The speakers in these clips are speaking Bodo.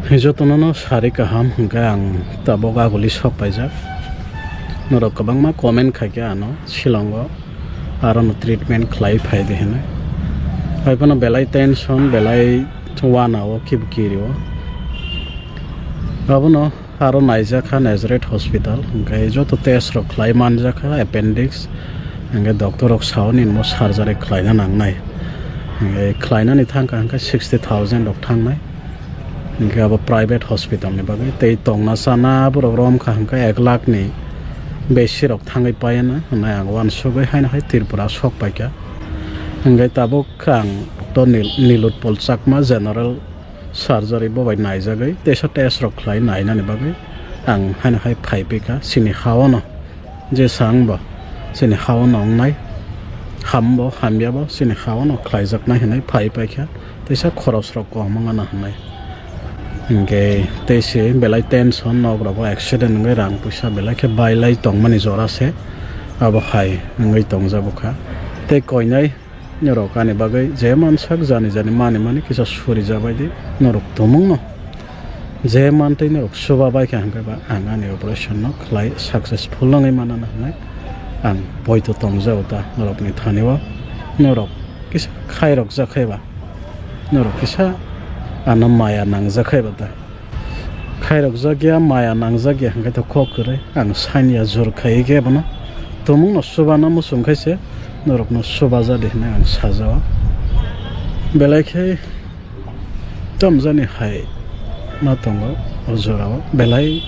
Hijautono sari kaham hingga ang tabok aguli sopaijak norok kwbangma comment khaike ano Shilango arono treatment khlai phaide hene haibano belai tension belai wana o kibkirio abono aro naijaka Nazareth Hospital hingga joto test rok khlai manjaka appendix hingga doctor rok saonin mo surgery khlaina nangnai hingga khlainani thangka hingga 60,000 rok thangnai hingga abo private hospital ni bagai tei tongna sana borok rom kha hingga 1 lakh ni beshi rok thangai payana hanai ang wan sugai haina hai Tripura sok paika hingga tabok khang to Nilot Polchakma general surgery bobai naijagai tesa test rok khlai naina ni bagai ang haina hai phaipika sini hawono je sangba sini hawono ngai hambo hambiabo sini hawono khlaijak nai hanai phaipaikha tesa khoros rok komanga na hanai hingga tese belai tension nograbo accident ngai rang puisa belai ke bailai tongmani jora se abo hai ngai tongjabokha te koinai norokani bagai je mansak jani mani kisa suri jabaidi norok tomungno je mantei norok suba baikha hangka ba angani operation no khlai successful ngai manana hanai ang boito tongjauta norokni thaniwa norok kisa khairok jakhaiba norok kisa ana maya nangjakhai bata khairok jagya maya nangjagya hangka to khokure ang sanya jor khai ge bana tomung no subana musum khaise norok no suba jade hne ang sajawa belai khai tamjani hai ma tongo ojorao belai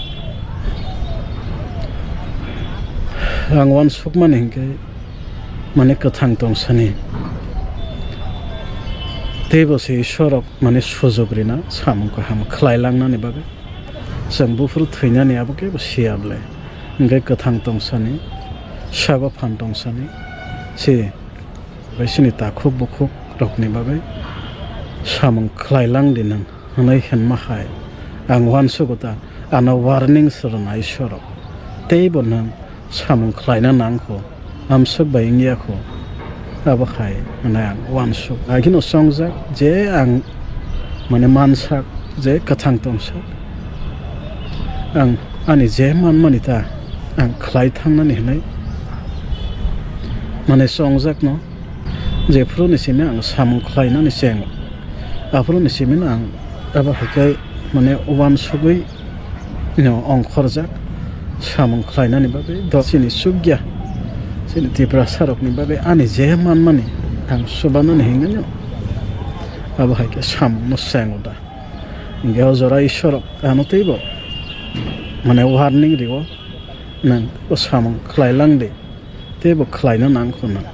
ang wan sukmani hingke mane kathang tongsani tebose sorok mane sujogrina samungko ham khlailangnani bagai जों बुफुर थैनानै आबोके सियाब्ले इंगे कथां तंसानि साबा फान तंसानि से बैसिनि ताखुब बुखुब रकनि बागै सामं खलायलां दिनों हनै हेनमाहाय आं वानसुगता आना वार्निं सरनाय सरक तेबो नों सामं खलायना नांखौ आमसुग बायंगियाखौ आबोखाय हनै आं वानसुग आगिनो संजा जे आं माने मानसाक जे कथां तंसा आं आंनि जे मानमानिता आं खलाय थांनानै होनाय माने संजाकनो जेफ्रुनिसिमे आं सामं खलायनानै सें आफ्रुनिसिमे आं आबाहाय माने वान सुगै नो अंखरजाक सामं खलायनानै बागै दसिनि सुग्या सिनि तिब्रा सारकनि बागै आंनि जे मानमानि आं सुबानानै हेंगनो आबाहाय सामं न सेंदा इंगे जरा इसरक आनतैबो माने वार्निं दिगो नों सामं खलायलांदे तेबो खलायनो नांखौ नों